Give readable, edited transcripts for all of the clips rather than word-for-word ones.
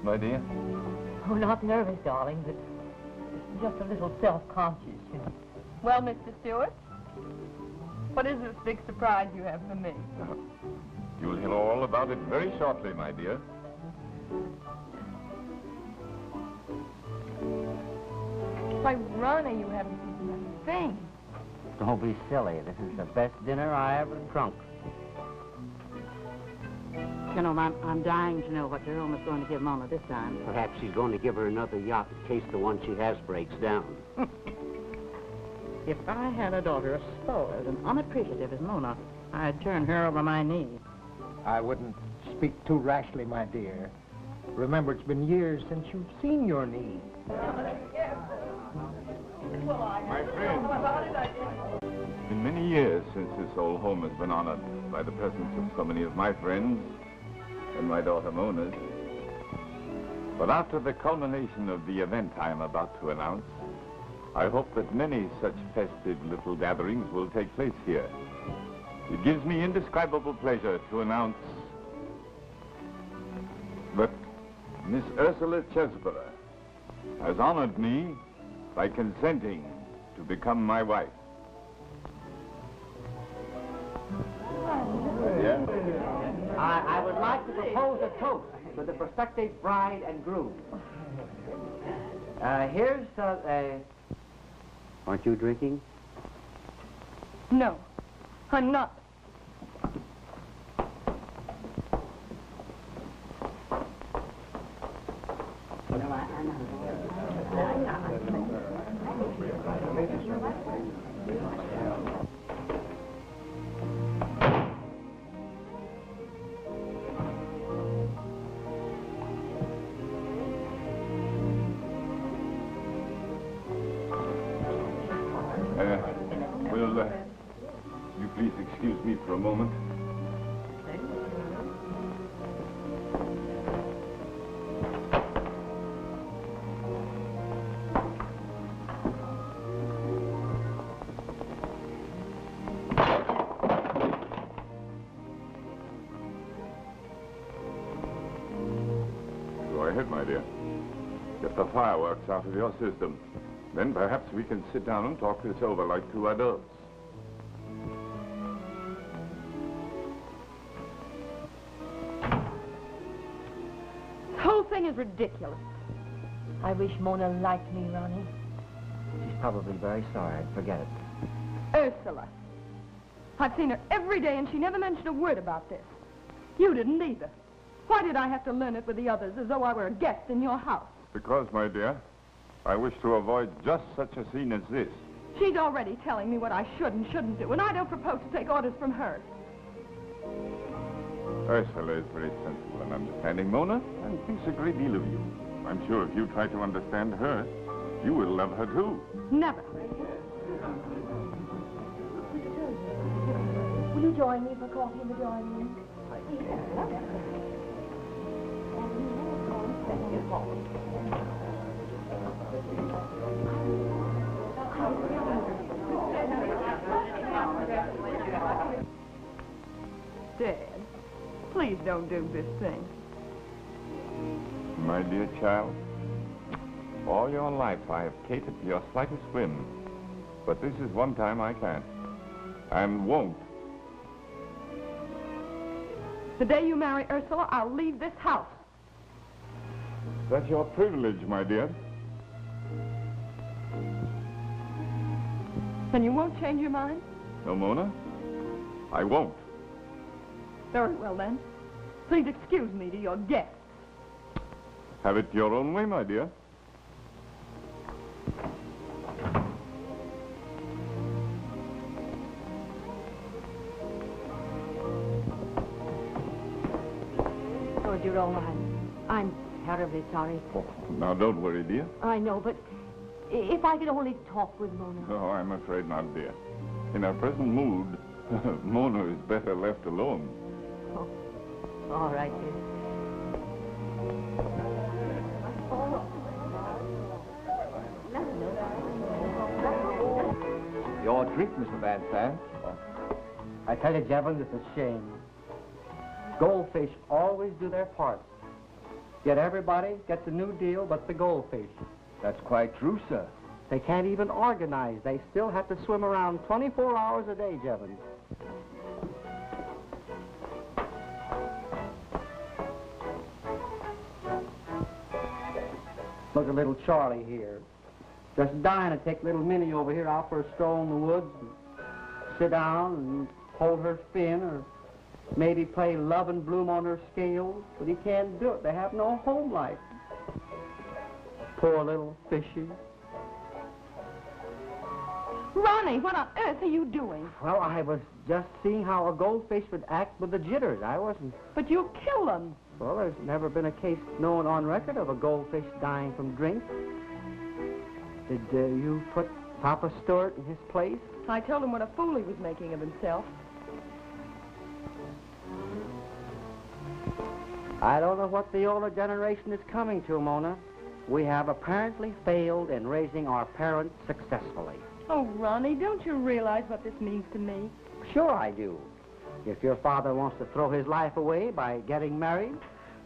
My dear? Oh, not nervous, darling, but just a little self-conscious, you know. Well, Mr. Stewart, what is this big surprise you have for me? You'll hear all about it very shortly, my dear. Why, Ronnie, you haven't eaten a thing. Don't be silly. This is the best dinner I ever drunk. You know, I'm dying to know what Jerome's going to give Mona this time. Perhaps he's going to give her another yacht in case the one she has breaks down. If I had a daughter as spoiled and unappreciative as Mona, I'd turn her over my knee. I wouldn't speak too rashly, my dear. Remember, it's been years since you've seen your knee. My friend, it's been many years since this old home has been honored by the presence of so many of my friends and my daughter Mona's. But after the culmination of the event I am about to announce, I hope that many such festive little gatherings will take place here. It gives me indescribable pleasure to announce that Miss Ursula Chesborough has honored me by consenting to become my wife. I would like to propose a toast to the prospective bride and groom. Here's Aren't you drinking? No, I'm not. Will you please excuse me for a moment? Go ahead, my dear. Get the fireworks out of your system. Then perhaps we can sit down and talk this over like two adults. The whole thing is ridiculous. I wish Mona liked me, Ronnie. She's probably very sorry. Forget it. Ursula. I've seen her every day, and she never mentioned a word about this. You didn't either. Why did I have to learn it with the others as though I were a guest in your house? Because, my dear, I wish to avoid just such a scene as this. She's already telling me what I should and shouldn't do, and I don't propose to take orders from her. Ursula is very sensible and understanding, Mona, and thinks a great deal of you. I'm sure if you try to understand her, you will love her too. Never. Will you join me for coffee in the drawing room? Dad, please don't do this thing. My dear child, all your life I have catered to your slightest whim, but this is one time I can't. and won't. The day you marry Ursula, I'll leave this house. That's your privilege, my dear. Then you won't change your mind? No, Mona, I won't. Very well, then. Please excuse me to your guests. Have it your own way, my dear. Oh, Jerome, I'm terribly sorry. Oh, now, don't worry, dear. I know, but if I could only talk with Mona. Oh, I'm afraid not, dear. In our present mood, Mona is better left alone. Oh, all right, dear. Your drink, Mr. Van Sant. I tell you, Jevons, it's a shame. Goldfish always do their part. Yet everybody gets a new deal but the goldfish. That's quite true, sir. They can't even organize. They still have to swim around 24 hours a day, Jevons. Look at little Charlie here. Just dying to take little Minnie over here out for a stroll in the woods and sit down and hold her fin or maybe play love and bloom on her scales, but he can't do it. They have no home life. Poor little fishy. Ronnie, what on earth are you doing? Well, I was just seeing how a goldfish would act with the jitters. I wasn't... But you'll kill them. Well, there's never been a case known on record of a goldfish dying from drink. Did you put Papa Stewart in his place? I told him what a fool he was making of himself. I don't know what the older generation is coming to, Mona. We have apparently failed in raising our parents successfully. Oh, Ronnie, don't you realize what this means to me? Sure I do. If your father wants to throw his life away by getting married,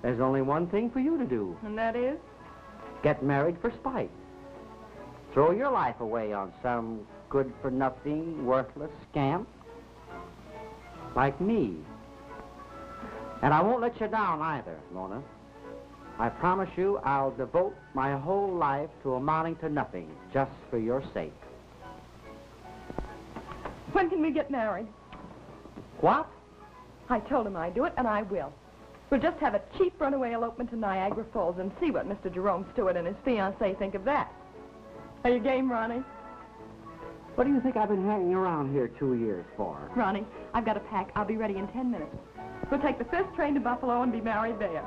there's only one thing for you to do. And that is? Get married for spite. Throw your life away on some good-for-nothing, worthless scamp like me. And I won't let you down either, Mona. I promise you I'll devote my whole life to amounting to nothing just for your sake. When can we get married? What? I told him I'd do it, and I will. We'll just have a cheap runaway elopement to Niagara Falls and see what Mr. Jerome Stewart and his fiancée think of that. Are you game, Ronnie? What do you think I've been hanging around here 2 years for? Ronnie, I've got to pack. I'll be ready in 10 minutes. We'll take the first train to Buffalo and be married there.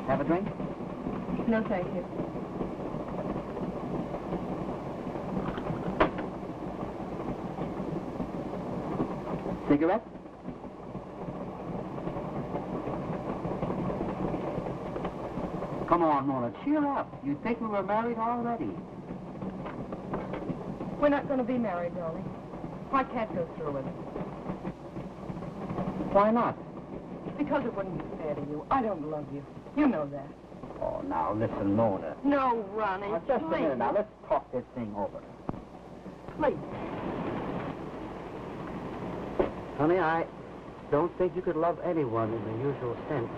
Have a drink? No, thank you. Cigarette? Come on, Mona, cheer up. You'd think we were married already. We're not going to be married, darling. I can't go through with it. Why not? Because it wouldn't be fair to you. I don't love you. You know that. Oh, now, listen, Mona. No, Ronnie, Now, just a please. minute. Now, let's talk this thing over. Please. Honey, I don't think you could love anyone in the usual sense.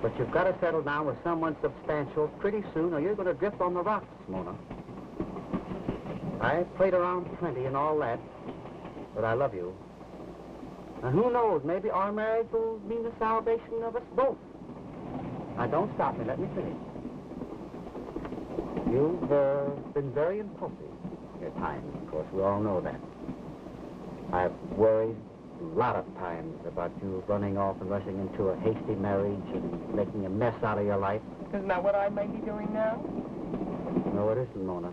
But you've got to settle down with someone substantial pretty soon, or you're going to drift on the rocks, Mona. I played around plenty and all that, but I love you. And who knows, maybe our marriage will mean the salvation of us both. Now, don't stop me. Let me finish. You've been very impulsive at times, of course. We all know that. I've worried a lot of times about you running off and rushing into a hasty marriage and making a mess out of your life. Isn't that what I may be doing now? No, it isn't, Mona.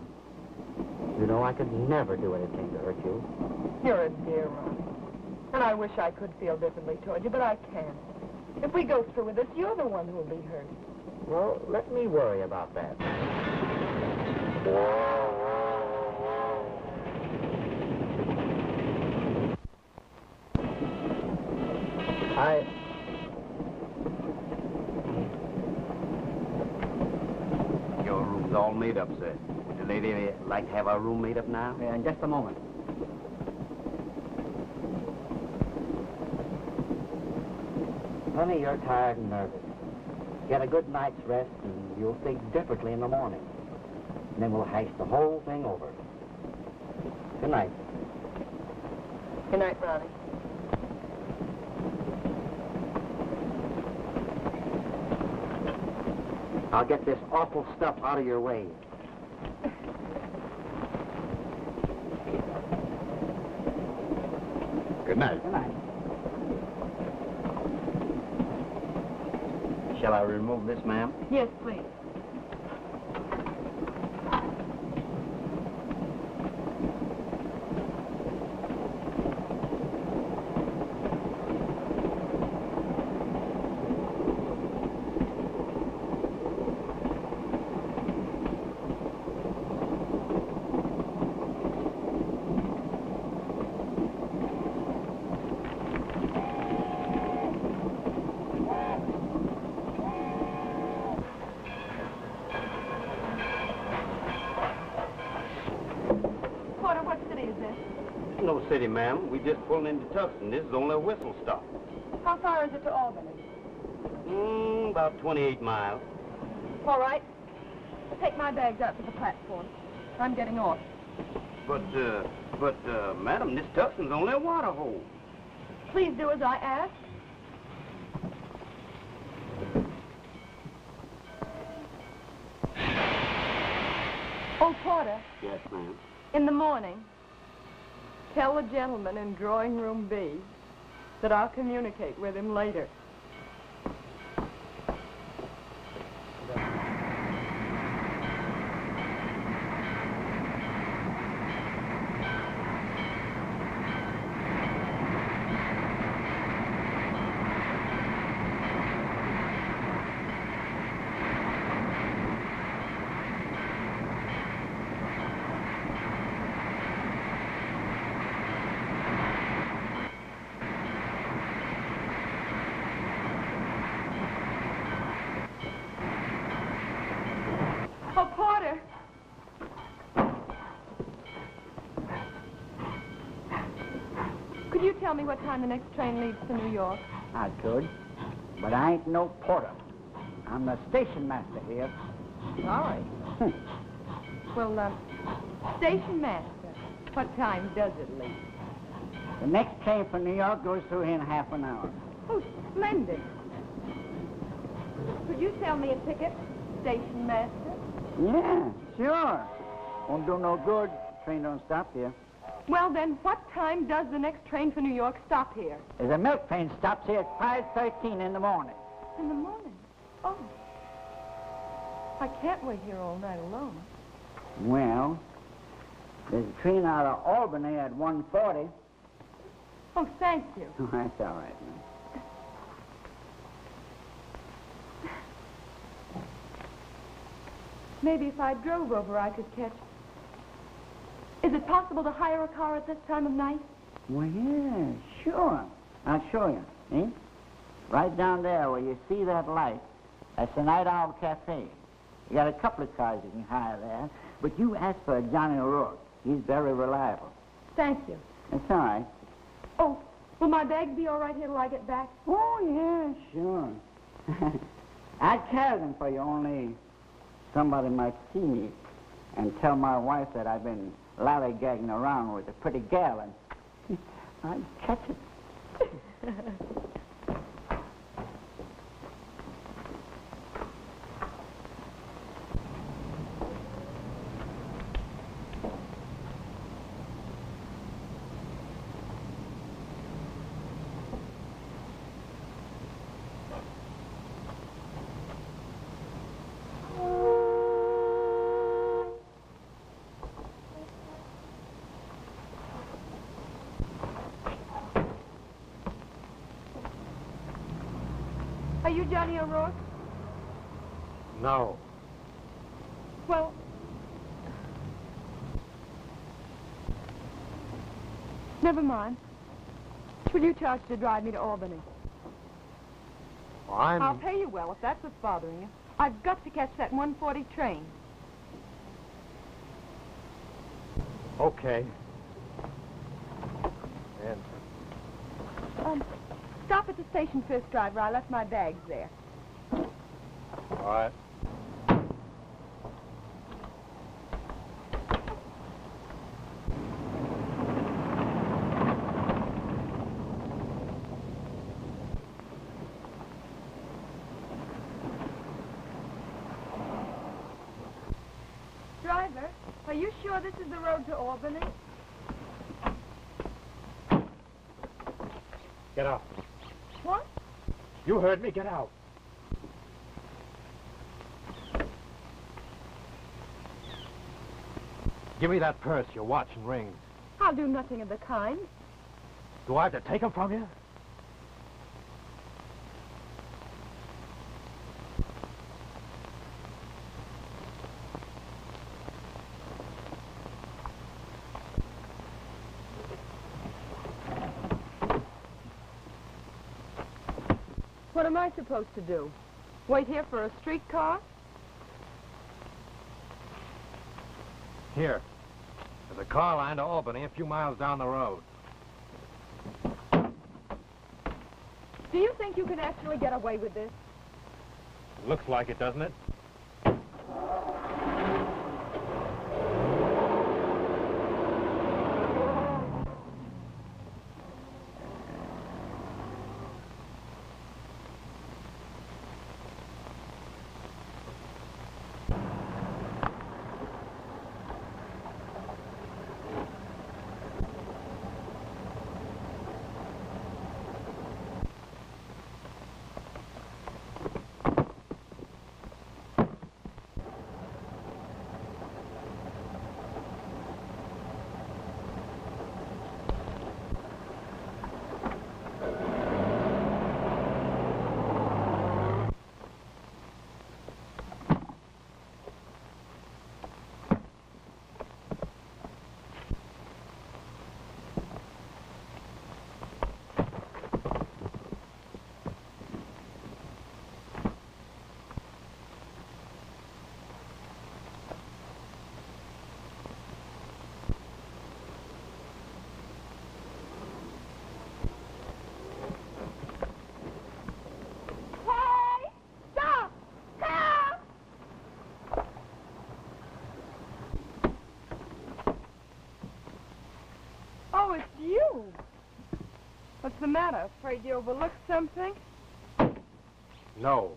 You know I could never do anything to hurt you. You're a dear, Ronnie. And I wish I could feel differently toward you, but I can't. If we go through with this, you're the one who will be hurt. Well, let me worry about that. Your room's all made up, sir. Would the lady like to have our room made up now? Yeah, in just a moment. Honey, you're tired and nervous. Get a good night's rest, and you'll think differently in the morning. And then we'll hash the whole thing over. Good night. Good night, Ronnie. I'll get this awful stuff out of your way. Good night. Good night. Shall I remove this, ma'am? Yes, please. No city, ma'am. We just pulled into Tucson. This is only a whistle stop. How far is it to Albany? About 28 miles. All right. Take my bags out to the platform. I'm getting off. But, madam, this Tucson's only a water hole. Please do as I ask. Oh, Porter. Yes, ma'am. In the morning, tell the gentleman in drawing room B that I'll communicate with him later. Oh, Porter. Could you tell me what time the next train leaves to New York? I could, but I ain't no porter. I'm the station master here. All right. Well, station master, what time does it leave? The next train for New York goes through here in half an hour. Oh, splendid. Could you sell me a ticket, station master? Yeah, sure. Won't do no good. Train don't stop here. Well, then, what time does the next train for New York stop here? There's a milk train stops here at 5:13 in the morning. In the morning? Oh. I can't wait here all night alone. Well, there's a train out of Albany at 1:40. Oh, thank you. That's all right, man. Maybe if I drove over, I could catch... Is it possible to hire a car at this time of night? Well, yeah, sure. I'll show you, eh? Right down there where you see that light, that's the Night Owl Cafe. You got a couple of cars you can hire there, but you ask for Johnny O'Rourke. He's very reliable. Thank you. That's all right. Oh, will my bags be all right here till I get back? Oh, yeah, sure. I'd carry them for you, only somebody might see me and tell my wife that I've been lollygagging around with a pretty gal, and I'd catch it. Are you Johnny O'Rourke? No. Well, never mind. Will you charge to drive me to Albany? Well, I'll pay you well if that's what's bothering you. I've got to catch that 1:40 train. Okay. And Stop at the station first, driver. I left my bags there. all right. Driver, are you sure this is the road to Albany? Get out. What? You heard me. Get out. Give me that purse, your watch and rings. I'll do nothing of the kind. Do I have to take them from you? What am I supposed to do? Wait here for a streetcar? Here. There's a car line to Albany a few miles down the road. Do you think you can actually get away with this? Looks like it, doesn't it? Oh, it's you. What's the matter? Afraid you overlooked something? No.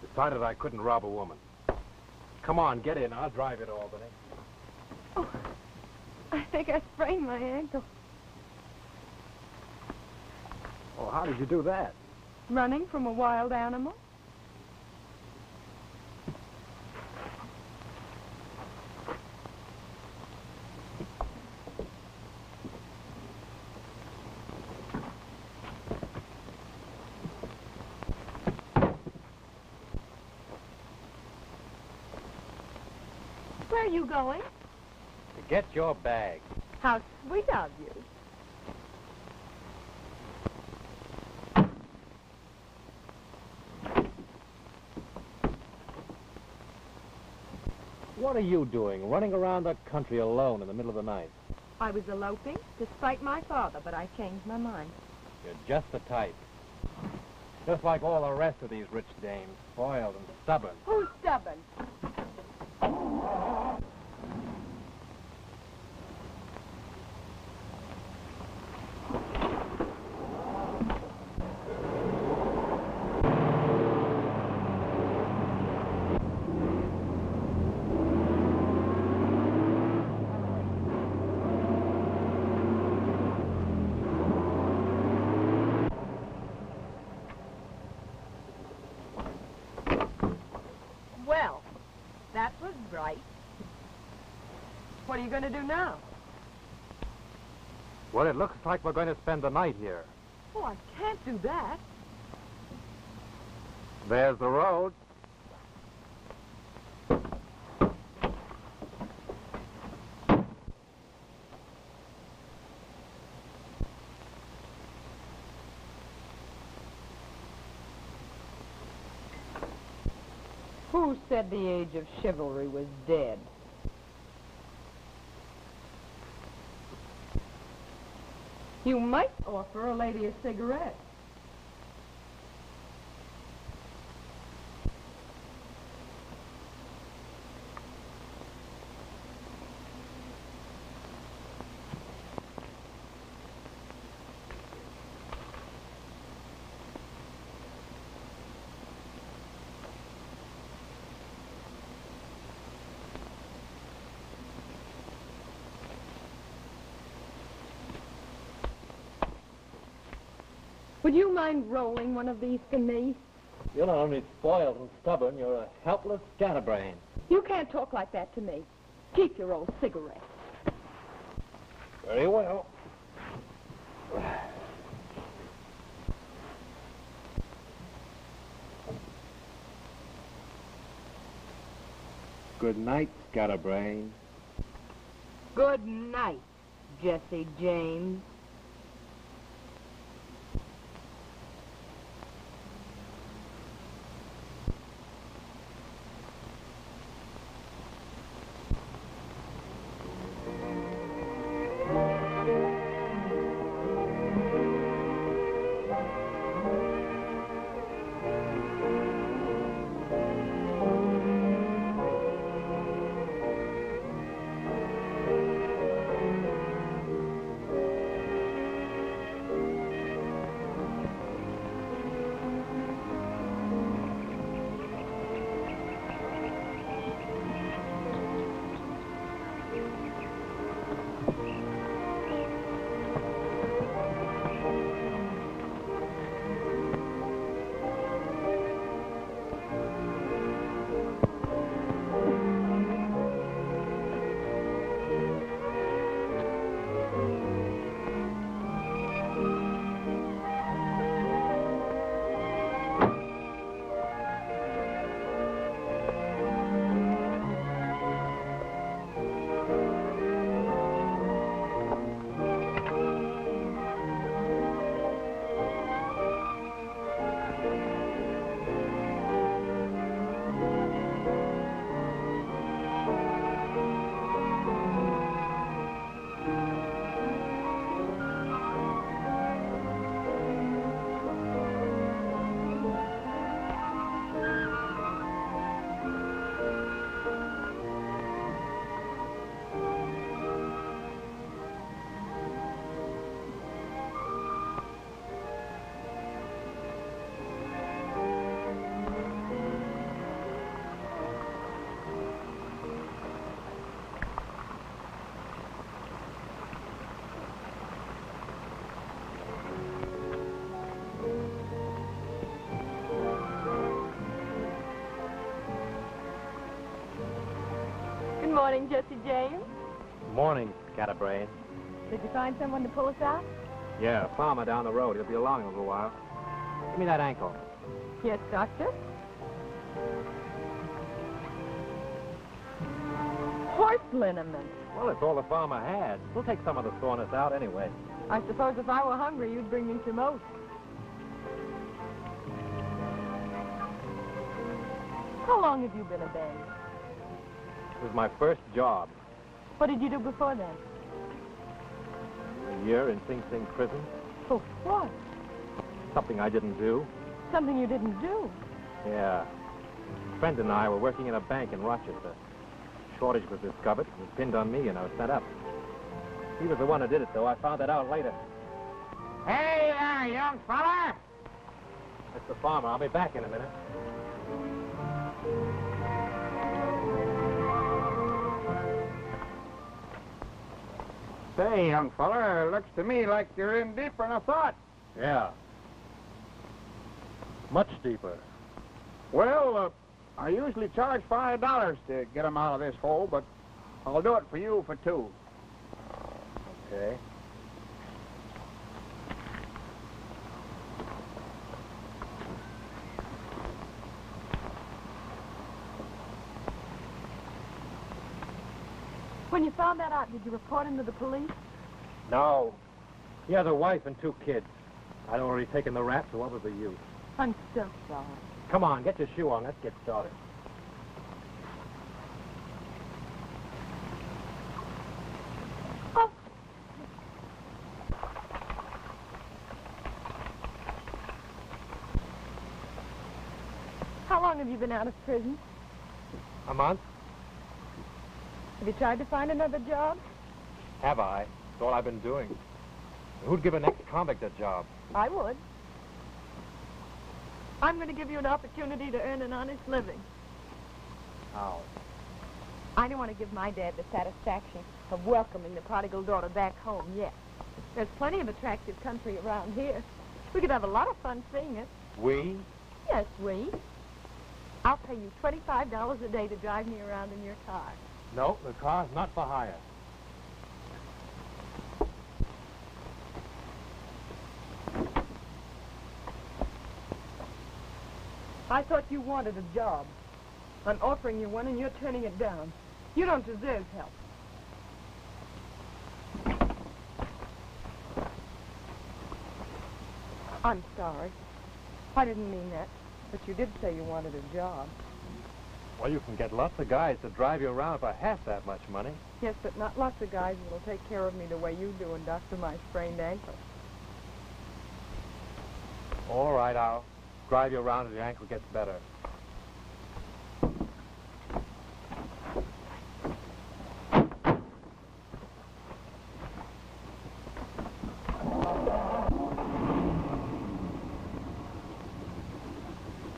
Decided I couldn't rob a woman. Come on, get in. I'll drive you to Albany. Oh, I think I sprained my ankle. Oh, how did you do that? Running from a wild animal? Where are you going? To get your bag. How sweet of you. What are you doing, running around the country alone in the middle of the night? I was eloping to spite my father, but I changed my mind. You're just the type. Just like all the rest of these rich dames, spoiled and stubborn. Who's stubborn? Well, that was bright. What are you going to do now? Well, it looks like we're going to spend the night here. Oh, I can't do that. There's the road. Who said the age of chivalry was dead? You might offer a lady a cigarette. Would you mind rolling one of these for me? You're not only spoiled and stubborn, you're a helpless scatterbrain. You can't talk like that to me. Keep your old cigarette. Very well. Good night, scatterbrain. Good night, Jesse James. Good morning, Jesse James. Morning, scatterbrain. Did you find someone to pull us out? Yeah, a farmer down the road. He'll be along in a little while. Give me that ankle. Yes, Doctor. Horse liniment. Well, it's all the farmer had. We'll take some of the soreness out anyway. I suppose if I were hungry, you'd bring me some oats. How long have you been a bandit? This is my first job. What did you do before then? A year in Sing Sing prison. For what? Something I didn't do. Something you didn't do. Yeah. A friend and I were working in a bank in Rochester. Shortage was discovered. It was pinned on me and I was sent up. He was the one who did it, though. I found that out later. Hey there, young fella! That's the farmer. I'll be back in a minute. Say, young fella, looks to me like you're in deeper than I thought. Yeah. Much deeper. Well, I usually charge $5 to get 'em out of this hole, but I'll do it for you for $2. Okay. When you found that out, did you report him to the police? No. He has a wife and 2 kids. I'd already taken the rap, so what was the use? I'm so sorry. Come on, get your shoe on. Let's get started. Oh. How long have you been out of prison? A month? Have you tried to find another job? Have I? That's all I've been doing. Who'd give an ex-convict a job? I would. I'm going to give you an opportunity to earn an honest living. How? I don't want to give my dad the satisfaction of welcoming the prodigal daughter back home yet. There's plenty of attractive country around here. We could have a lot of fun seeing it. We? Yes, we. I'll pay you $25 a day to drive me around in your car. No, the car's not for hire. I thought you wanted a job. I'm offering you one and you're turning it down. You don't deserve help. I'm sorry. I didn't mean that. But you did say you wanted a job. Well, you can get lots of guys to drive you around for half that much money. Yes, but not lots of guys will take care of me the way you do and doctor my sprained ankle. All right, I'll drive you around till your ankle gets better.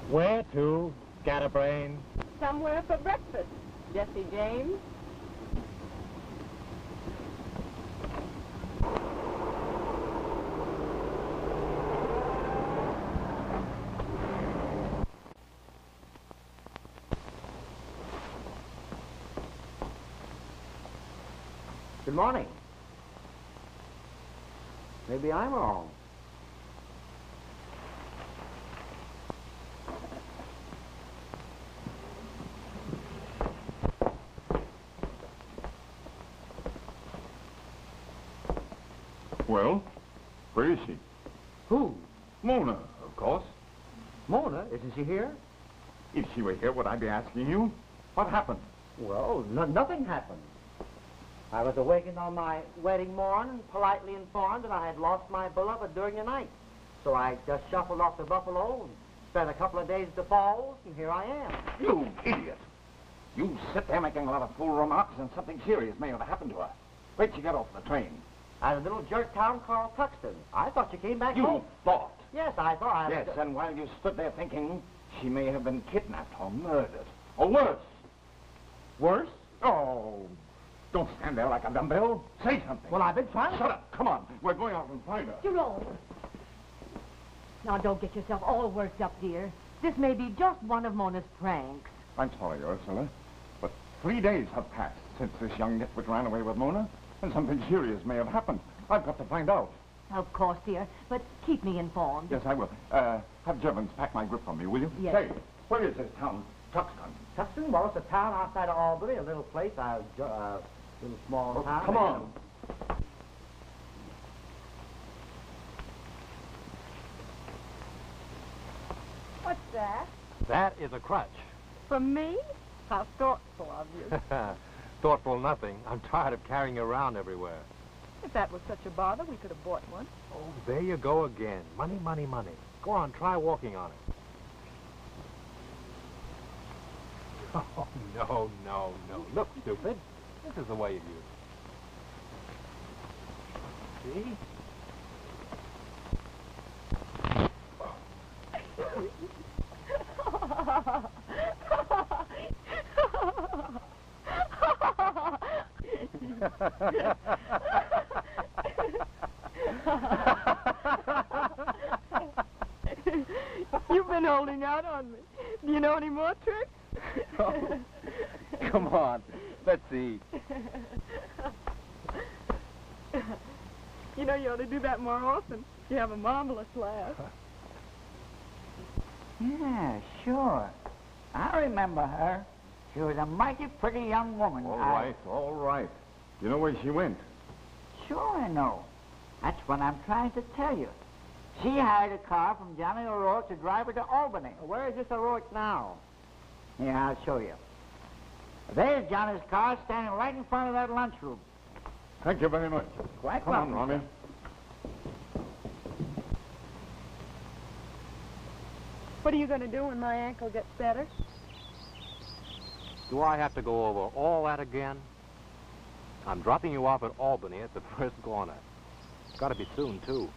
Where to, scatterbrain? Somewhere for breakfast, Jesse James. Good morning. Maybe I'm wrong. Well, where is she? Who? Mona, of course. Mona? Isn't she here? If she were here, would I be asking you? What happened? Well, nothing happened. I was awakened on my wedding morn and politely informed that I had lost my beloved during the night. So I just shuffled off to Buffalo and spent a couple of days at the falls, and here I am. You idiot. You sit there making a lot of fool remarks and something serious may have happened to her. Where'd she get off the train? At a little jerk town called Tuxton. I thought you came back You home. thought? Yes, I thought I Yes, was... and while you stood there thinking she may have been kidnapped or murdered. Or worse. Worse? Oh, don't stand there like a dumbbell. Say something. Well, I've been trying to... Shut up. Come on. We're going out and find her. Jerome! Now, don't get yourself all worked up, dear. This may be just one of Mona's pranks. I'm sorry, Ursula, but 3 days have passed since this young nitwit ran away with Mona, and something serious may have happened. I've got to find out. Of course, dear, but keep me informed. Yes, I will. Have Jevons pack my grip for me, will you? Yes. Say, where is this town? Tuxton. Tuxton? Well, it's a town outside of Albany, a little place, little small town. Come on. What's that? That is a crutch. For me? How thoughtful of you. Thoughtful nothing. I'm tired of carrying you around everywhere. If that was such a bother, we could have bought one. Oh, there you go again. Money, money, money. Go on, try walking on it. Oh, no, no, no. Look, stupid. This is the way you use it. See? You've been holding out on me. Do you know any more tricks? Oh, come on. Let's see. You know, you ought to do that more often. You have a marvelous laugh. Yeah, sure. I remember her. She was a mighty pretty young woman. All right, all right. You know where she went? Sure I know. That's what I'm trying to tell you. She hired a car from Johnny O'Rourke to drive her to Albany. Where is this O'Rourke now? Here, I'll show you. There's Johnny's car standing right in front of that lunchroom. Thank you very much. Quite Come on, welcome. Ronnie. What are you going to do when my ankle gets better? Do I have to go over all that again? I'm dropping you off at Albany at the first corner. It's got to be soon, too.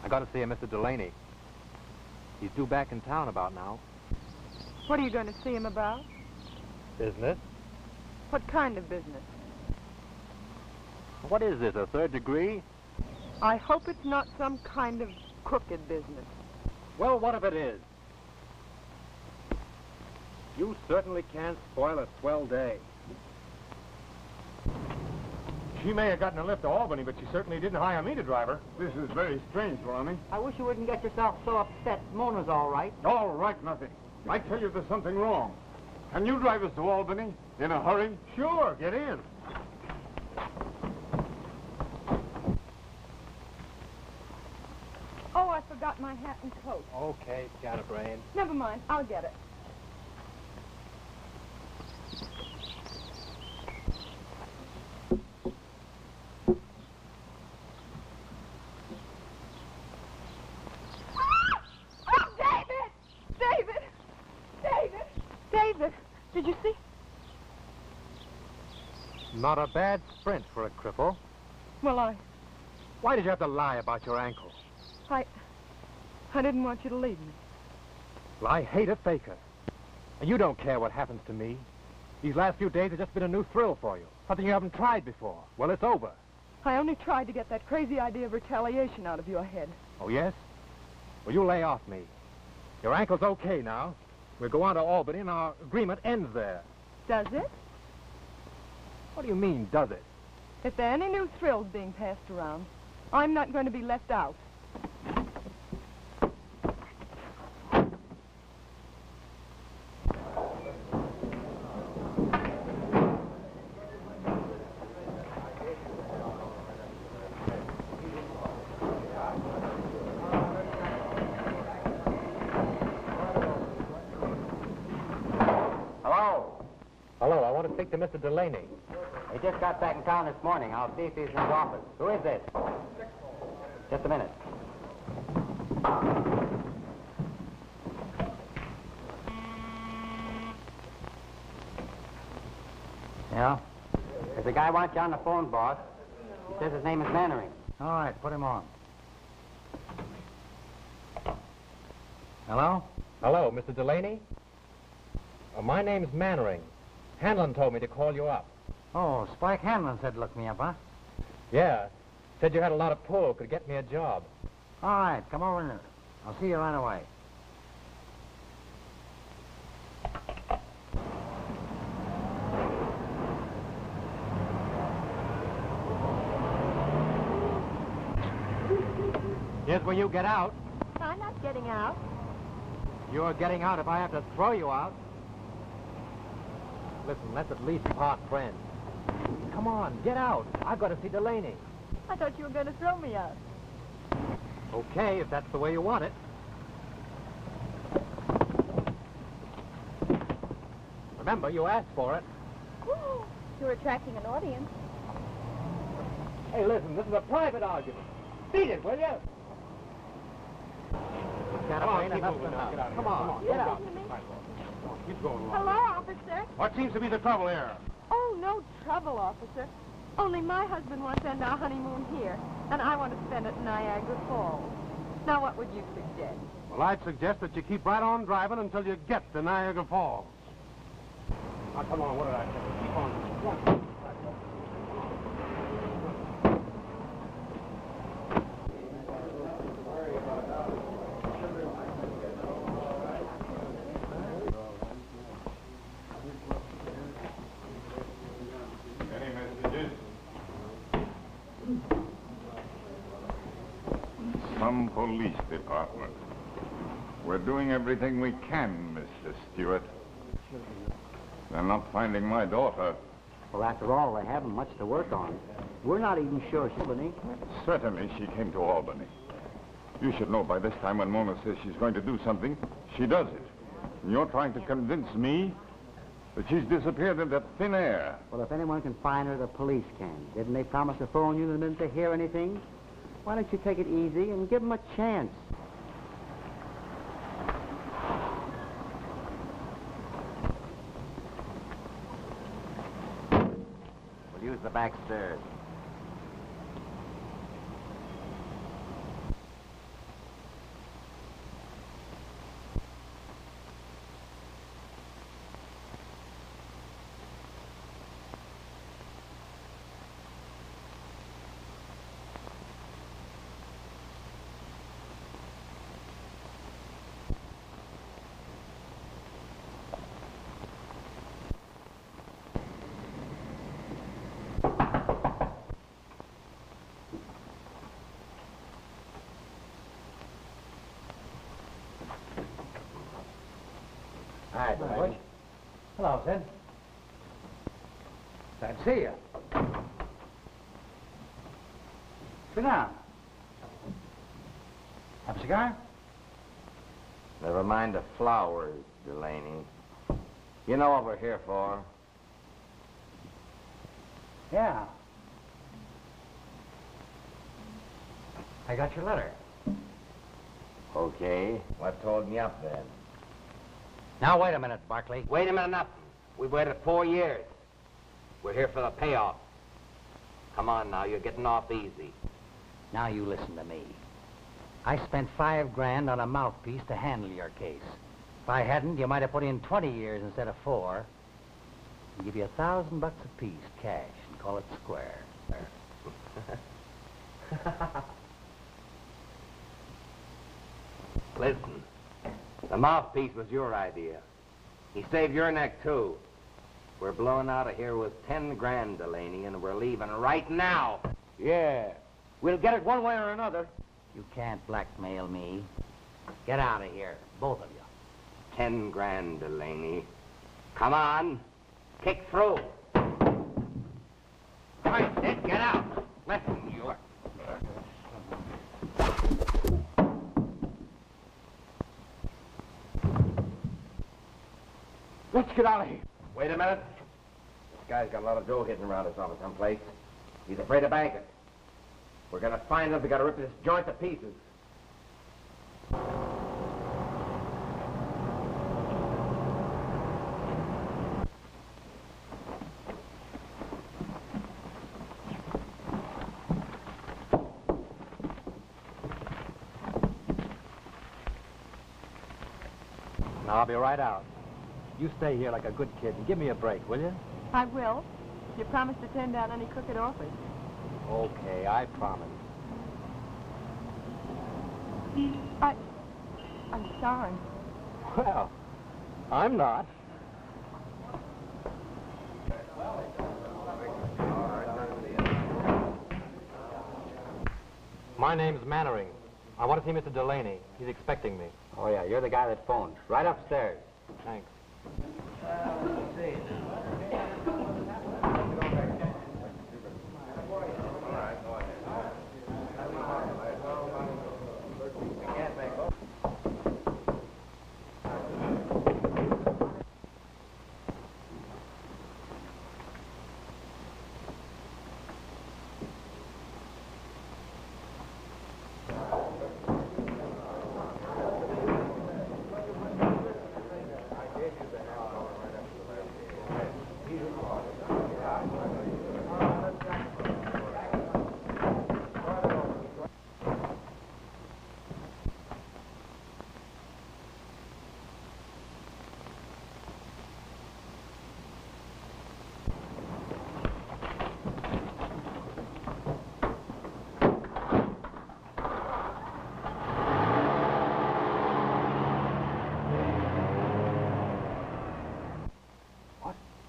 I got to see Mr. Delaney. He's due back in town about now. What are you going to see him about? Business? What kind of business? What is this, a third degree? I hope it's not some kind of crooked business. Well, what if it is? You certainly can't spoil a swell day. She may have gotten a lift to Albany, but she certainly didn't hire me to drive her. This is very strange, Ronnie. I wish you wouldn't get yourself so upset. Mona's all right. All right, nothing. I tell you there's something wrong. Can you drive us to Albany in a hurry? Sure, get in. Oh, I forgot my hat and coat. Okay, Scatterbrain. Never mind, I'll get it. Did you see? Not a bad sprint for a cripple. Well, Why did you have to lie about your ankle? I didn't want you to leave me. Well, I hate a faker. And you don't care what happens to me. These last few days have just been a new thrill for you. Something you haven't tried before. Well, it's over. I only tried to get that crazy idea of retaliation out of your head. Oh, yes? Well, you lay off me. Your ankle's okay now. We'll go on to Albany and our agreement ends there. Does it? What do you mean, does it? If there are any new thrills being passed around, I'm not going to be left out. Hello, I want to speak to Mr. Delaney. He just got back in town this morning. I'll see if he's in his office. Who is this? Just a minute. Yeah? There's a guy wants you on the phone, boss. He says his name is Mannering. All right, put him on. Hello? Hello, Mr. Delaney? My name's Mannering. Hanlon told me to call you up. Oh, Spike Hanlon said look me up, huh? Yeah. Said you had a lot of pull, could get me a job. All right, come over and I'll see you right away. Here's where you get out. I'm not getting out. You're getting out if I have to throw you out. Listen, let's at least part friends. Come on, get out. I've got to see Delaney. I thought you were going to throw me out. Okay, if that's the way you want it. Remember, you asked for it. You're attracting an audience. Hey, listen, this is a private argument. Beat it, will you? Come on, keep moving now. Get out of here. Come on, Get out. Keep going along. Hello, officer. What seems to be the trouble here? Oh, no trouble, officer. Only my husband wants to end our honeymoon here, and I want to spend it in Niagara Falls. Now, what would you suggest? Well, I'd suggest that you keep right on driving until you get to Niagara Falls. Now, come on, what did I tell you? Keep on. Come on. Any messages? Some police department. We're doing everything we can, Mr. Stewart. They're not finding my daughter. Well, after all, they haven't much to work on. We're not even sure she's Albany. Certainly she came to Albany. You should know by this time when Mona says she's going to do something, she does it. And you're trying to convince me that she's disappeared into thin air. Well, if anyone can find her, the police can. Didn't they promise to phone you the minute they hear anything? Why don't you take it easy and give them a chance? We'll use the back stairs. Hi, George. Hello, Sid. Glad to see you. Sit down. Have a cigar? Never mind the flowers, Delaney. You know what we're here for. Yeah. I got your letter. Okay. What told me up then? Now, wait a minute, Barkley. Wait a minute, nothing. We've waited 4 years. We're here for the payoff. Come on now, you're getting off easy. Now you listen to me. I spent $5 grand on a mouthpiece to handle your case. If I hadn't, you might have put in 20 years instead of 4. I'll give you $1,000 apiece, cash, and call it square. Listen, the mouthpiece was your idea. He saved your neck, too. We're blowing out of here with 10 grand, Delaney, and we're leaving right now. Yeah. We'll get it one way or another. You can't blackmail me. Get out of here, both of you. 10 grand, Delaney. Come on. Kick through. Right, Sid, get out. Listen, you. Let's get out of here. Wait a minute. This guy's got a lot of dough hidden around his office someplace. He's afraid to bank it. We're gonna find him. We gotta rip this joint to pieces. Now, I'll be right out. You stay here like a good kid and give me a break, will you? I will. You promise to turn down any crooked offers. Okay, I promise. I'm sorry. Well, I'm not. My name's Mannering. I want to see Mr. Delaney. He's expecting me. Oh, yeah, you're the guy that phoned. Right upstairs. Thanks.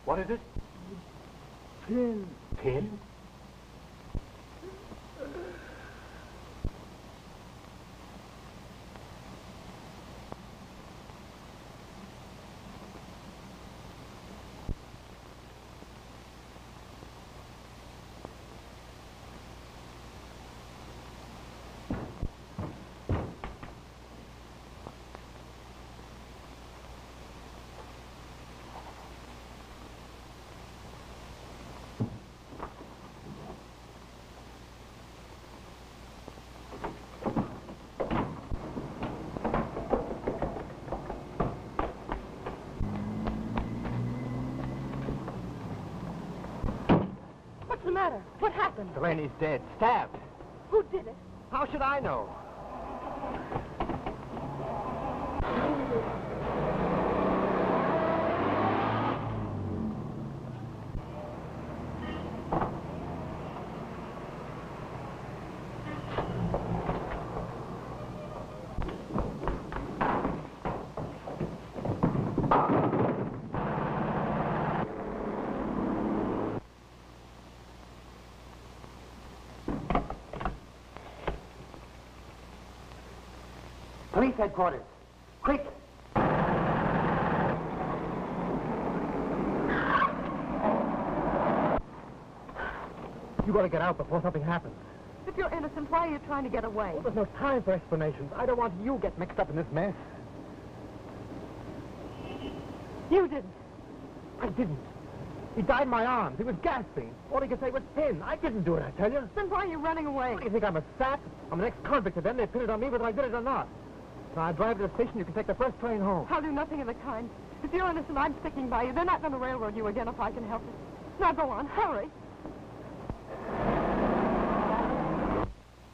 What is it? Pin. Pin? What happened? Delaney's dead. Stabbed. Who did it? How should I know? Police headquarters. Quick! You gotta get out before something happens. If you're innocent, why are you trying to get away? Well, there's no time for explanations. I don't want you to get mixed up in this mess. You didn't. I didn't. He died in my arms. He was gasping. All he could say was pin. I didn't do it, I tell you. Then why are you running away? What do you think, I'm a sap? I'm an ex-convict to them. They pinned it on me whether I did it or not. Now, I drive to the station. You can take the first train home. I'll do nothing of the kind. If you're innocent, I'm sticking by you. They're not going to railroad you again if I can help it. Now go on, hurry.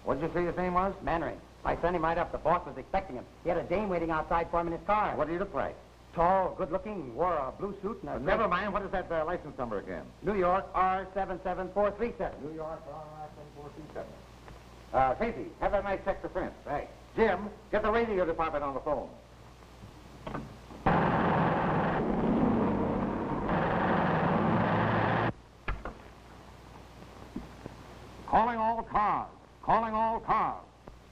What did you say his name was? Mannering. I sent him right up. The boss was expecting him. He had a dame waiting outside for him in his car. What did he look like? Tall, good-looking, wore a blue suit and a... Never mind. What is that license number again? New York R77437. New York R77437. Tracy, have that night check the prints. Right. Jim, get the radio department on the phone. Calling all cars. Calling all cars.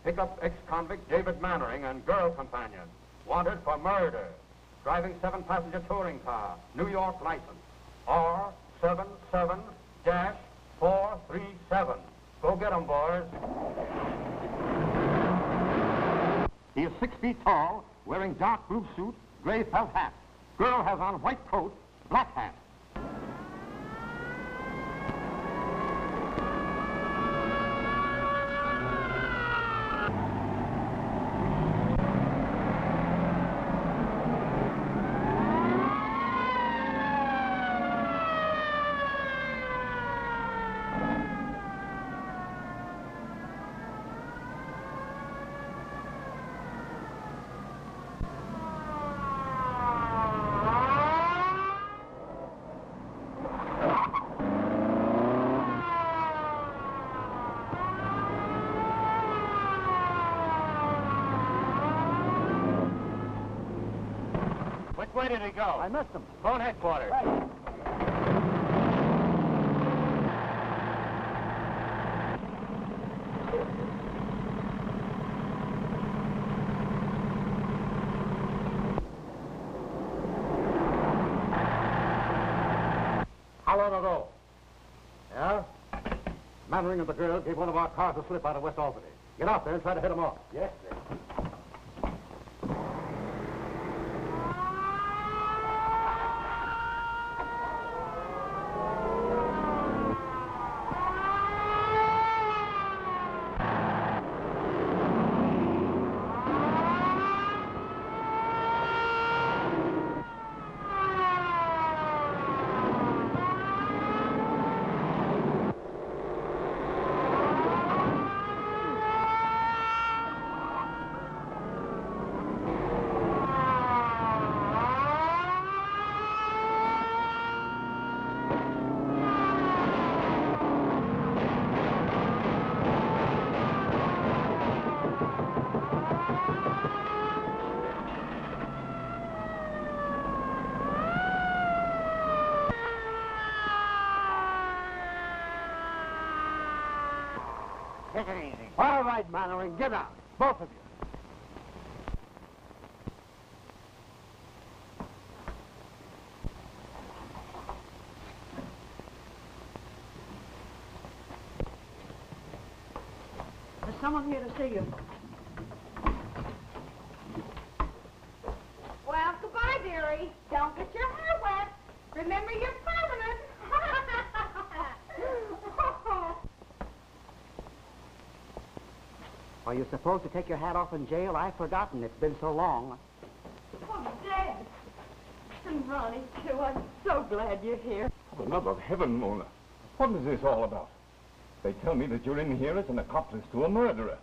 Pick up ex-convict David Mannering and girl companion. Wanted for murder. Driving 7-passenger touring car. New York license. R77-437. Go get him, boys. He is 6 feet tall, wearing dark blue suit, gray felt hat. Girl has on white coat, black hat. Which way did he go? I missed him. Phone headquarters. Right. How long ago? Yeah? Mannering and the girl gave one of our cars a slip out of West Albany. Get out there and try to hit him off. Yes, sir. Take it easy. All right, Mannering, get out. Both of you. There's someone here to see you. Well, goodbye, dearie. Don't get your hair wet. Remember, you're permanent. Are you supposed to take your hat off in jail? I've forgotten. It's been so long. Oh, Dad. And Ronnie, too. I'm so glad you're here. For the love of heaven, Mona. What is this all about? They tell me that you're in here as an accomplice to a murderer.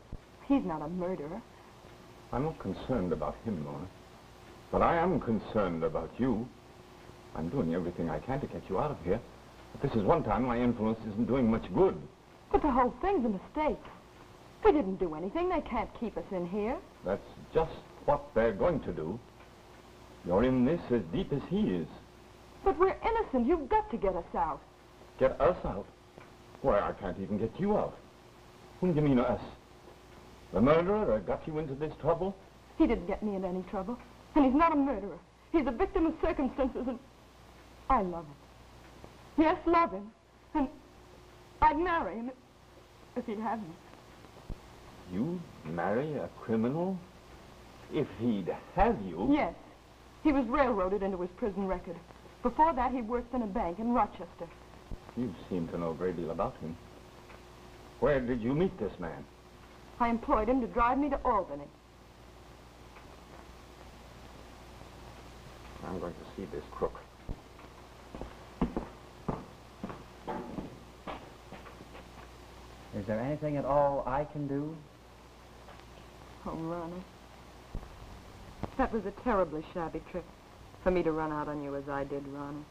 He's not a murderer. I'm not concerned about him, Mona. But I am concerned about you. I'm doing everything I can to get you out of here. But this is one time my influence isn't doing much good. But the whole thing's a mistake. We didn't do anything. They can't keep us in here. That's just what they're going to do. You're in this as deep as he is. But we're innocent. You've got to get us out. Get us out? Why, I can't even get you out. Whom do you mean, us? The murderer that got you into this trouble? He didn't get me in any trouble. And he's not a murderer. He's a victim of circumstances, and I love him. Yes, love him. And I'd marry him if he'd have me. You'd marry a criminal? If he'd have you? Yes. He was railroaded into his prison record. Before that, he worked in a bank in Rochester. You seem to know a great deal about him. Where did you meet this man? I employed him to drive me to Albany. I'm going to see this crook. Is there anything at all I can do? Oh, Ronnie. That was a terribly shabby trick for me to run out on you as I did, Ronnie.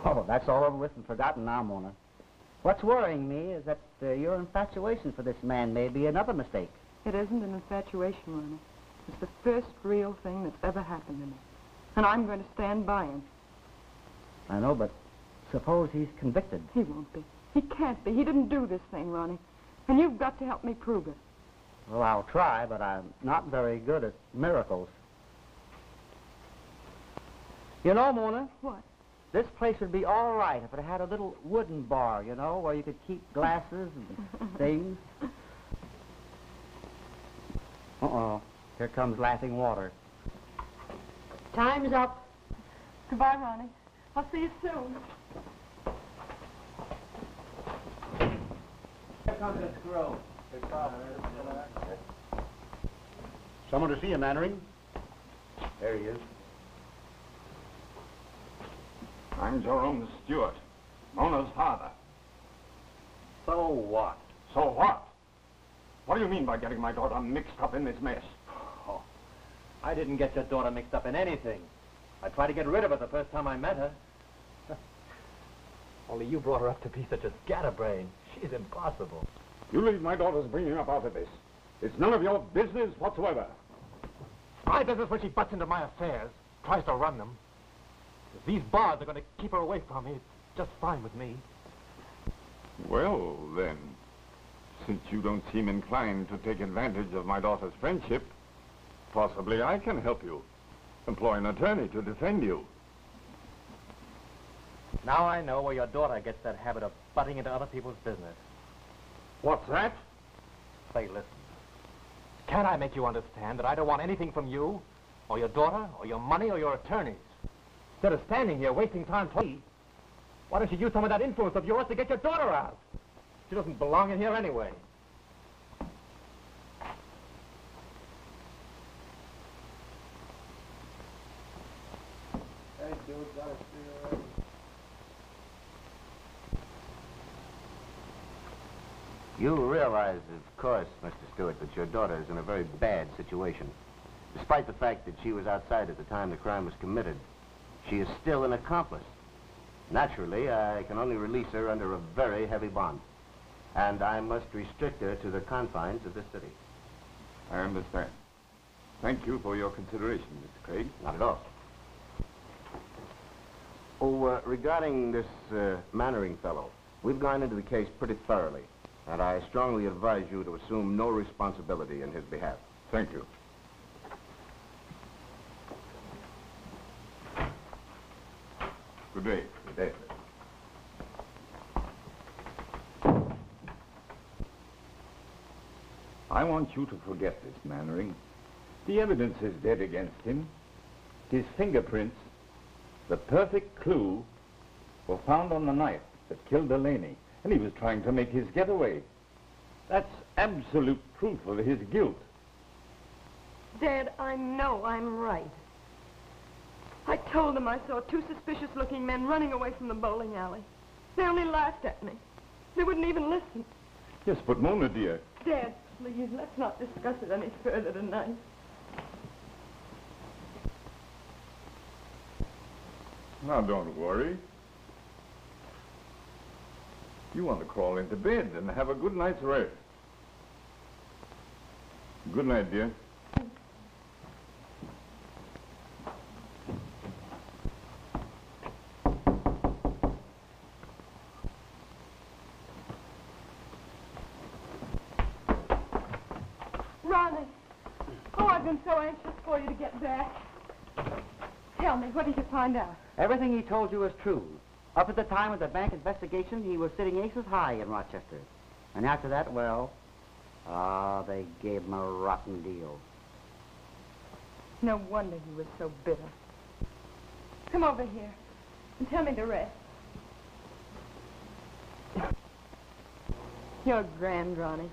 Oh, that's all over with and forgotten now, Mona. What's worrying me is that your infatuation for this man may be another mistake. It isn't an infatuation, Ronnie. It's the first real thing that's ever happened to me. And I'm going to stand by him. I know, but suppose he's convicted. He won't be. He can't be. He didn't do this thing, Ronnie. And you've got to help me prove it. Well, I'll try, but I'm not very good at miracles. You know, Mona? What? This place would be all right if it had a little wooden bar, you know, where you could keep glasses and things. Uh-oh. Here comes Laughing Water. Time's up. Goodbye, Ronnie. I'll see you soon. Here comes the squirrel. Someone to see you, Mannering? There he is. I'm Jerome Stewart, Mona's father. So what? So what? What do you mean by getting my daughter mixed up in this mess? Oh, I didn't get your daughter mixed up in anything. I tried to get rid of her the first time I met her. Only you brought her up to be such a scatterbrain. She's impossible. You leave my daughter's bringing up out of this. It's none of your business whatsoever. My business when she butts into my affairs, tries to run them. If these bars are going to keep her away from me, it's just fine with me. Well, then, since you don't seem inclined to take advantage of my daughter's friendship, possibly I can help you. Employ an attorney to defend you. Now I know where your daughter gets that habit of butting into other people's business. What's that? Say, listen. Can't I make you understand that I don't want anything from you, or your daughter, or your money, or your attorneys? Instead of standing here wasting time talking, why don't you use some of that influence of yours to get your daughter out? She doesn't belong in here anyway. Hey, dude, gotta see already. You realize, of course, Mr. Stewart, that your daughter is in a very bad situation. Despite the fact that she was outside at the time the crime was committed, she is still an accomplice. Naturally, I can only release her under a very heavy bond. And I must restrict her to the confines of this city. I understand. Thank you for your consideration, Mr. Craig. Not at all. Oh, regarding this Mannering fellow, we've gone into the case pretty thoroughly. And I strongly advise you to assume no responsibility in his behalf. Thank you. Good day. Good day. I want you to forget this, Mannering. The evidence is dead against him. His fingerprints, the perfect clue, were found on the knife that killed Delaney, and he was trying to make his getaway. That's absolute proof of his guilt. Dad, I know I'm right. I told them I saw two suspicious-looking men running away from the bowling alley. They only laughed at me. They wouldn't even listen. Yes, but Mona, dear. Dad, please, let's not discuss it any further tonight. Now, don't worry. You want to crawl into bed and have a good night's rest. Good night, dear. Ronnie. Oh, I've been so anxious for you to get back. Tell me, what did you find out? Everything he told you is true. Up at the time of the bank investigation, he was sitting aces high in Rochester. And after that, well, they gave him a rotten deal. No wonder he was so bitter. Come over here and tell me to rest. You're grand, Ronnie.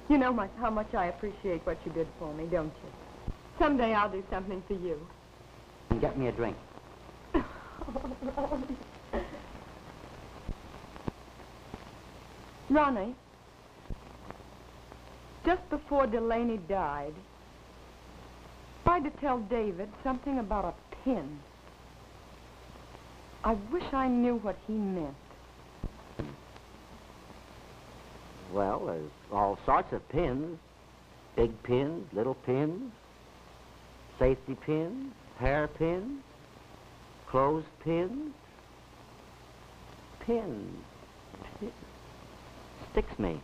You know how much I appreciate what you did for me, don't you? Someday I'll do something for you. And get me a drink. Ronnie, just before Delaney died, I tried to tell David something about a pin. I wish I knew what he meant. Well, there's all sorts of pins. Big pins, little pins, safety pins, hair pins, clothes pins. Pins. Sticks me.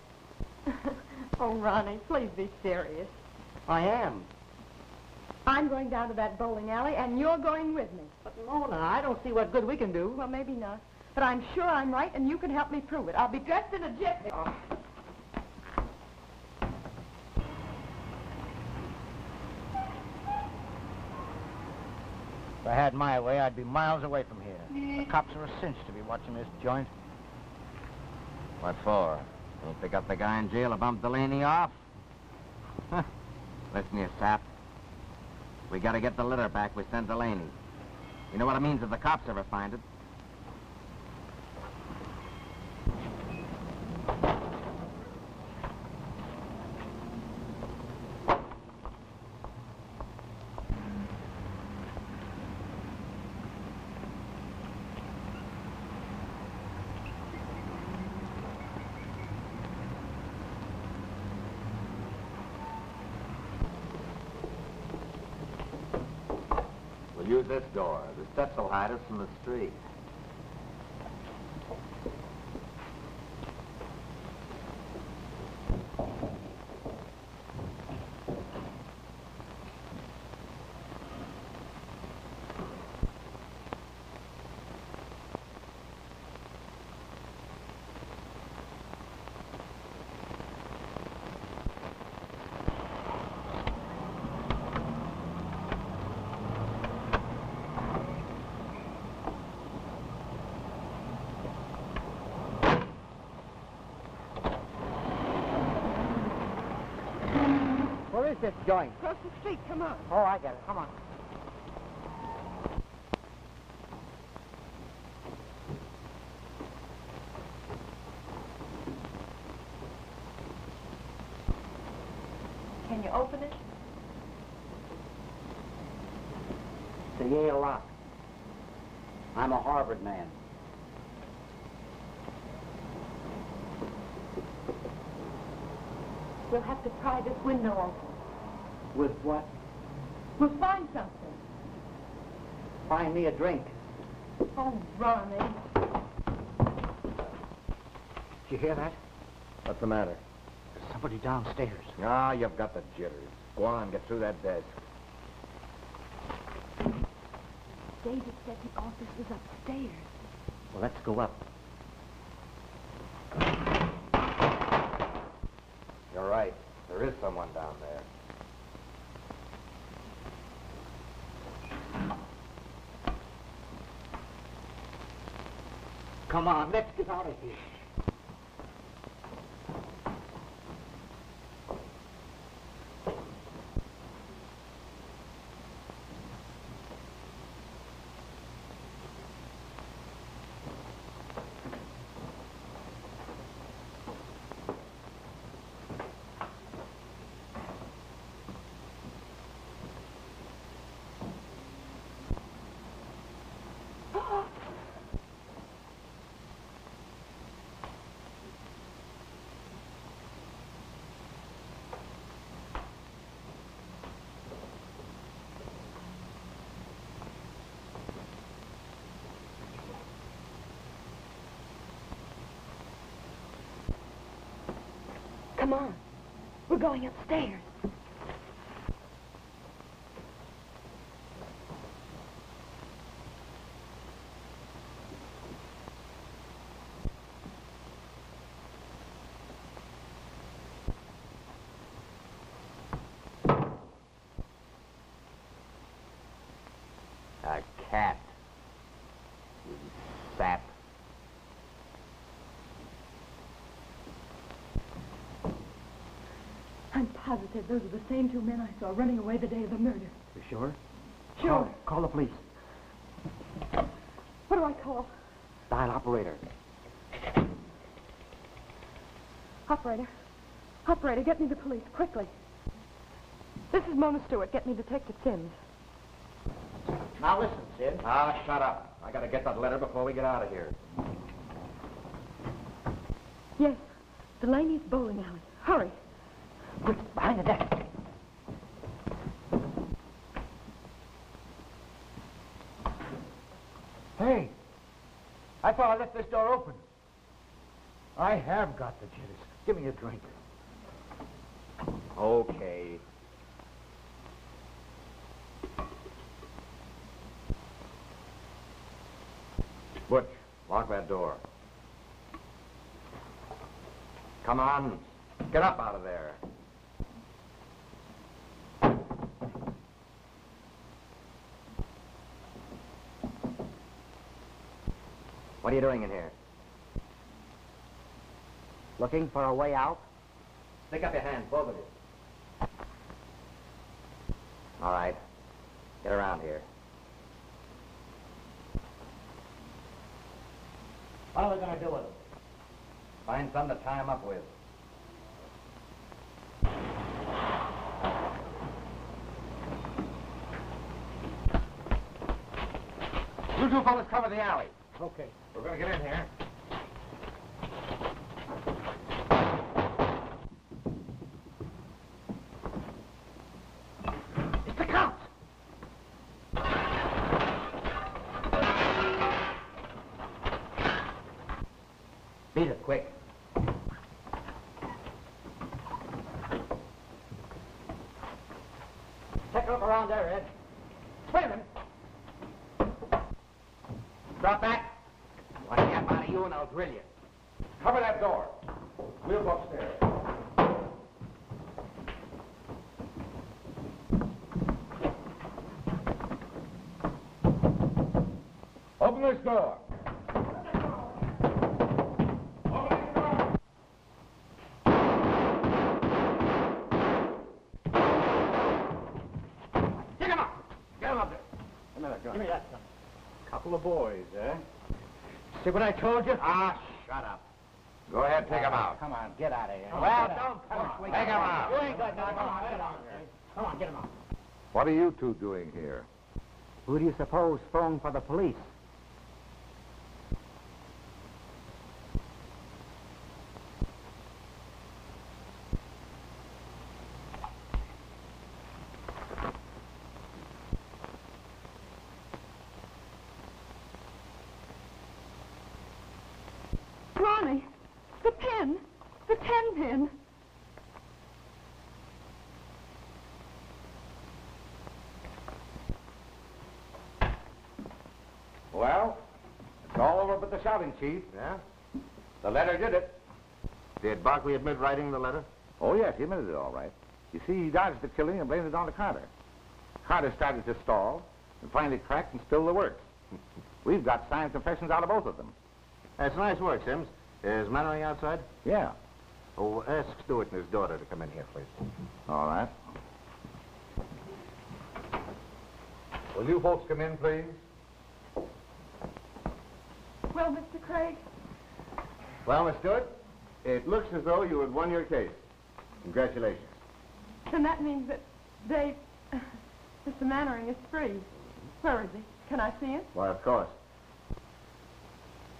Oh, Ronnie, please be serious. I am. I'm going down to that bowling alley, and you're going with me. But, Mona, I don't see what good we can do. Well, maybe not. But I'm sure I'm right, and you can help me prove it. I'll be dressed in a jiffy. Oh. If I had my way, I'd be miles away from here. The cops are a cinch to be watching this joint. What for? Don't pick up the guy in jail or bump Delaney off? Huh. Listen, you sap. We gotta get the litter back we sent Delaney. You know what it means if the cops ever find it. We'll use this door. The steps will hide us from the street. Where is this joint? Across the street, come on. Oh, I get it. Come on. Can you open it? It's a Yale lock. I'm a Harvard man. We'll have to pry this window open. With what? We'll find something. Find me a drink. Oh, Ronnie. Did you hear that? What's the matter? There's somebody downstairs. Ah, you've got the jitters. Go on, get through that desk. David said the office was upstairs. Well, let's go up. You're right. There is someone down there. Come on, let's get out of here. Come on. We're going upstairs. A cat. You sap. I'm positive those are the same two men I saw running away the day of the murder. You sure? Sure. Call the police. What do I call? Dial operator. Operator. Operator, get me the police, quickly. This is Mona Stewart. Get me Detective Sims. Now listen, Sid. Ah, shut up. I gotta get that letter before we get out of here. Yes, Delaney's bowling alley. Hurry. Quick, behind the desk. Hey, I thought I left this door open. I have got the jitters. Give me a drink. Okay. Butch, lock that door. Come on. Get up out of there. What are you doing in here? Looking for a way out? Stick up your hands, both of you. All right. Get around here. What are we going to do with them? Find something to tie them up with. You two fellas cover the alley. Okay. We're going to get in here. It's the Count. Beat it, quick. Take a look around there, Ed. Wait a minute. Drop back. I'll snap out of you and I'll drill you. Cover that door. We'll go upstairs. Open this door. Get him up. Get him up there. Give me that gun. Give me that gun. Couple of boys, eh? See what I told you? Ah, shut up. Go ahead, take him out. Come on, get out of here. Well, don't come. Take him out. You ain't got nothing. Come on, get out. Come on, get him out. What are you two doing here? Who do you suppose phoned for the police? Ronnie, the pin. The 10 pin. Well, it's all over but the shouting, Chief. Yeah? The letter did it. Did Barkley admit writing the letter? Oh, yes, he admitted it all right. You see, he dodged the killing and blamed it on to Carter. Carter started to stall and finally cracked and spilled the works. We've got signed confessions out of both of them. That's nice work, Sims. Is Mannering outside? Yeah. Oh, ask Stewart and his daughter to come in here, please. All right. Will you folks come in, please? Well, Mr. Craig, Well, Miss Stewart, it looks as though you had won your case. Congratulations. then that means that Dave... Mr. Mannering is free. Where is he? Can I see him? Why, of course.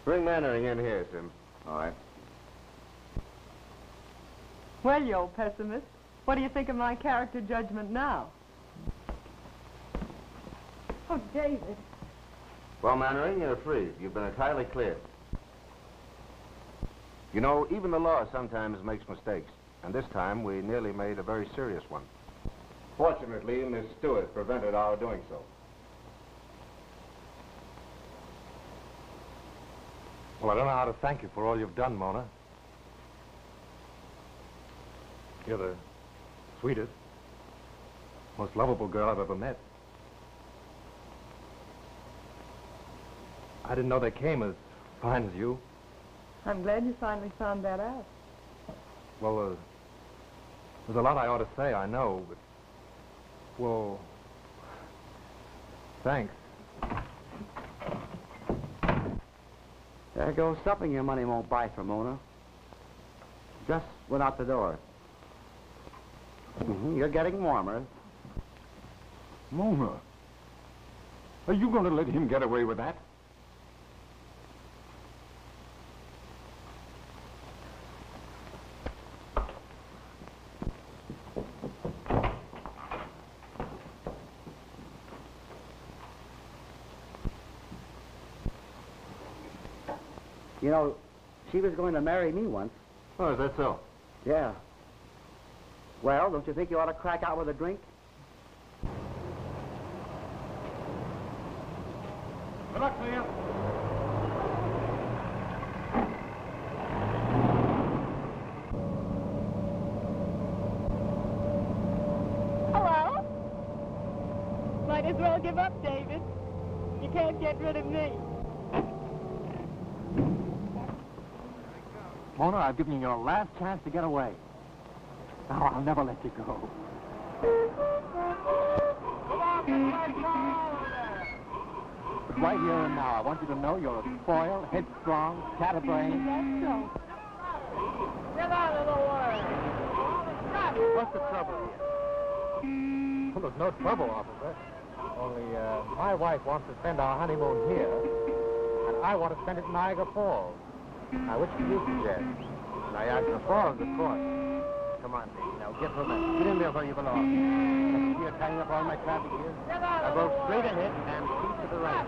Bring Mannering in here, Sims. All right. Well, you old pessimist. What do you think of my character judgment now? Oh, David. Well, Mannering, you're free. You've been entirely cleared. You know, even the law sometimes makes mistakes. And this time, we nearly made a very serious one. Fortunately, Miss Stewart prevented our doing so. Well, I don't know how to thank you for all you've done, Mona. You're the sweetest, most lovable girl I've ever met. I didn't know they came as fine as you. I'm glad you finally found that out. Well, there's a lot I ought to say, I know, but... Well... Thanks. There goes something your money won't buy for Mona. Just went out the door. You're getting warmer. Mona, are you going to let him get away with that? You know, she was going to marry me once. Oh, is that so? Yeah. Well, don't you think you ought to crack out with a drink? Good luck to you. Hello? Might as well give up, David. You can't get rid of me. Mona, I've given you your last chance to get away. Now, I'll never let you go. But right here and now, I want you to know you're a spoiled, headstrong, scatterbrained. That's so. Get out of the way! What's the trouble here? Well, there's no trouble, officer. Only, my wife wants to spend our honeymoon here, and I want to spend it in Niagara Falls. Now, which do you suggest? Niagara Falls, of course. Come on, baby. Now, get from there. Get in there where you belong. Let's see you tying up all my traffic here. Now, go straight ahead and keep to the right.